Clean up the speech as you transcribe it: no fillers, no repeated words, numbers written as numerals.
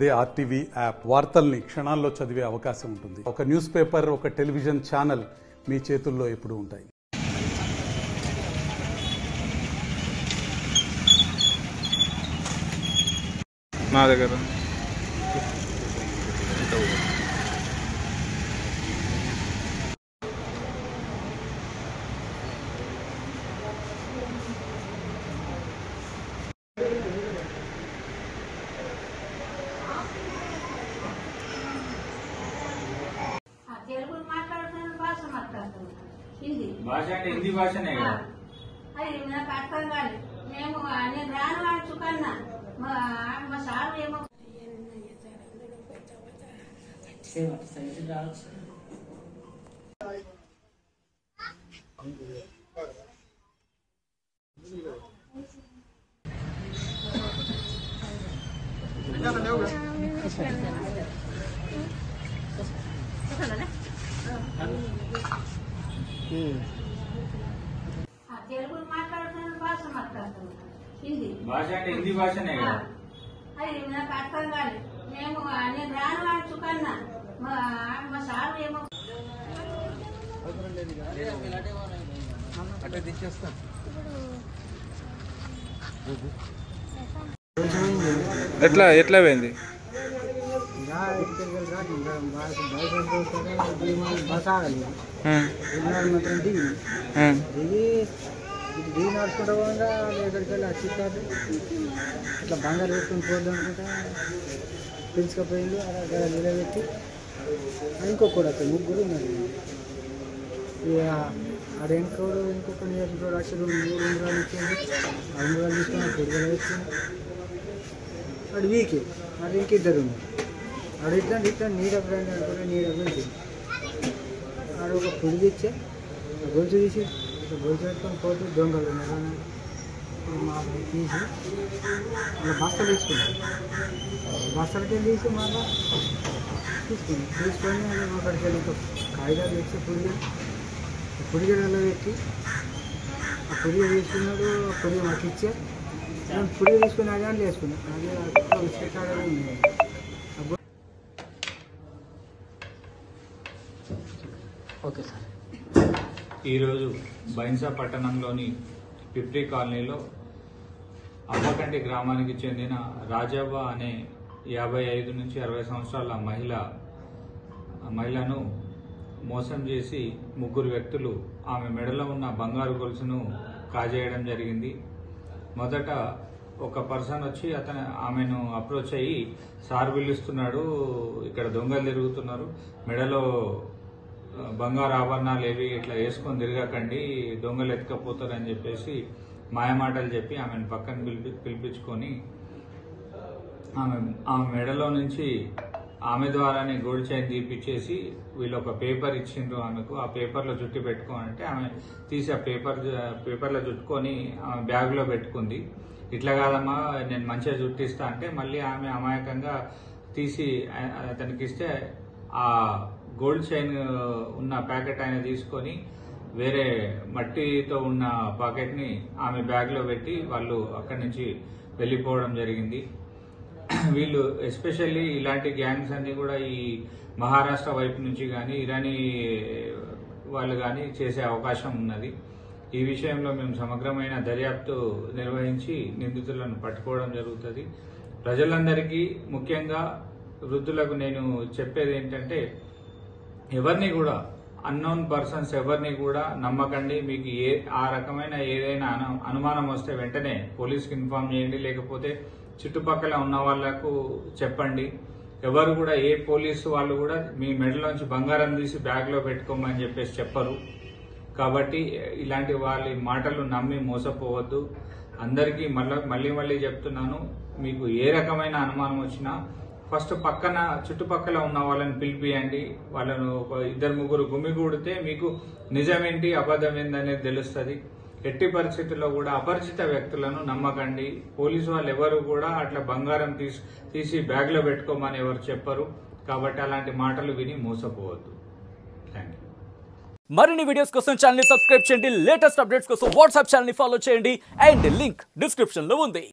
అదే RTV app వార్తల్ని క్షణాల్లో చదివే అవకాశం ఉంటుంది. ఒక న్యూస్ పేపర్, ఒక టెలివిజన్ ఛానల్ మీ చేతుల్లో ఎప్పుడూ ఉంటాయి. నా దగ్గర తెలుగు మాట్లాడుతున్న భాష మాట్లాడుతున్నాం. హిందీ భాష అంటే హిందీ భాషనే కదా. అది నాకు అర్థం కాదు. మేము నేను రాను అని చుకన్నా మా సారు ఏమో తెలుగు మాట్లాడుతున్న భాష మాట్లాడుతున్నాం. హిందీ భాష అంటే హిందీ భాషనే కదా. అది నాకు అర్థం కాదు. మేము నేను రాను అని చుకన్నా మా సారు ఏమో ఎట్లా పోయింది? దిగి నడుచుకుంటా పోగా ఎక్కడికి వెళ్ళి వచ్చిస్తారు ఇట్లా బంగారు వేసుకొని పోద్దాం అనుకుంటా పిలుచుకపోయింది. అక్కడ నిలబెట్టి ఇంకొకడు అక్కడ ముగ్గురు ఉన్నారు. ఇక ఆడ ఇంకొక నేర్చుకోడు అసలు 3 ఉంగరాలు ఇచ్చింది. ఆ ఉంగరాలు తీసుకుని పొడిగలు వేసుకుని వాడు వీకే అది ఇంకిద్దరు ఉన్నారు. ఆడ ఇట్లా నీడ ఫ్రెండ్ అనుకుంటే నీడ నుంచి ఆడ ఒక పొడిగి ఇచ్చే గొలుసు తీసి గొలుసు పెట్టుకొని పోతే దొంగలు మాకు తీసి అలా బస్తలు తీసుకున్నాం. బస్తలకి తీసి మళ్ళీ తీసుకొని అక్కడికి వెళ్ళి కాగితాలు తెచ్చి పొడిగడలో పెట్టి ఆ పొడిగ తీసుకున్నాడు. ఆ పొడిగ మాకు ఇచ్చే పొడిగ తీసుకుని అదే అని వేసుకున్నాం. అదే విసిరికాడలో ఉంది. Okay sir. ఈరోజు బైన్సా పట్టణంలోని పిప్రి కాలనీలో అమ్మకంటి గ్రామానికి చెందిన రాజవ్వ అనే 55 నుంచి 60 సంవత్సరాల మహిళను మోసం చేసి 3 వ్యక్తులు ఆమె మెడలో ఉన్న బంగారు గొలుసును కాజేయడం జరిగింది. మొదట ఒక పర్సన్ వచ్చి ఆమెను అప్రోచ్ అయ్యి సార్ పిలుస్తున్నాడు, ఇక్కడ దొంగలు తిరుగుతున్నారు, మెడలో బంగారు ఆభరణాలు ఏవి ఇట్లా వేసుకొని తిరగకండి, దొంగలు ఎత్తుకపోతారని చెప్పేసి మాయమాటలు చెప్పి ఆమెను పక్కన పిలిపించుకొని ఆమె మెడలో నుంచి ఆమె ద్వారానే గోల్డ్ చైన్ తీపిచ్చేసి వీళ్ళు ఒక పేపర్ ఇచ్చిండ్రు ఆమెకు. ఆ పేపర్లో చుట్టి పెట్టుకోనంటే ఆమె తీసి ఆ పేపర్లో చుట్టుకొని ఆమె బ్యాగ్లో పెట్టుకుంది. ఇట్లా కాదమ్మా నేను మంచిగా చుట్టిస్తా అంటే మళ్ళీ ఆమె అమాయకంగా తీసి అతనికి ఇస్తే ఆ గోల్డ్ చైన్ ఉన్న ప్యాకెట్ ఆయన తీసుకొని వేరే మట్టితో ఉన్న పాకెట్ని ఆమె బ్యాగ్లో పెట్టి వాళ్ళు అక్కడి నుంచి వెళ్ళిపోవడం జరిగింది. వీళ్ళు ఎస్పెషల్లీ ఇలాంటి గ్యాంగ్స్ అన్ని కూడా ఈ మహారాష్ట్ర వైపు నుంచి కానీ ఇరానీ వాళ్ళు కానీ చేసే అవకాశం ఉన్నది. ఈ విషయంలో మేము సమగ్రమైన దర్యాప్తు నిర్వహించి నిందితులను పట్టుకోవడం జరుగుతుంది. ప్రజలందరికీ ముఖ్యంగా వృద్ధులకు నేను చెప్పేది ఏంటంటే ఎవరిని కూడా అన్నోన్ పర్సన్స్ ఎవరిని కూడా నమ్మకండి. మీకు ఆ రకమైన ఏదైనా అనుమానం వస్తే వెంటనే పోలీస్కి ఇన్ఫార్మ్ చేయండి, లేకపోతే చుట్టుపక్కల ఉన్న వాళ్లకు చెప్పండి. ఎవరు కూడా ఏ పోలీసు వాళ్ళు కూడా మీ మెడలోంచి బంగారం తీసి బ్యాగ్లో పెట్టుకోమని చెప్పేసి చెప్పరు. కాబట్టి ఇలాంటి వాళ్ళ మాటలు నమ్మి మోసపోవద్దు. అందరికీ మళ్ళీ చెప్తున్నాను, మీకు ఏ రకమైన అనుమానం వచ్చినా ఫస్ట్ చుట్టుపక్కల ఉన్న వాళ్ళని పిలిపియండి. వాళ్ళను 2-3 గుమిగూడితే మీకు నిజమేంటి అబద్ధం ఏందనేది తెలుస్తుంది. ఎట్టి పరిస్థితుల్లో కూడా అపరిచిత వ్యక్తులను నమ్మకండి. పోలీసు వాళ్ళు ఎవరు కూడా అట్లా బంగారం తీసి బ్యాగ్లో పెట్టుకోమని ఎవరు చెప్పరు. కాబట్టి అలాంటి మాటలు విని మోసపోవద్దు. Thank you. మరిన్ని వీడియోస్ కోసం ఛానల్ ని సబ్స్క్రైబ్ చేయండి. లేటెస్ట్ అప్డేట్స్ కోసం వాట్సాప్ ఛానల్ ని ఫాలో చేయండి. అండ్ లింక్ డిస్క్రిప్షన్ లో ఉంది.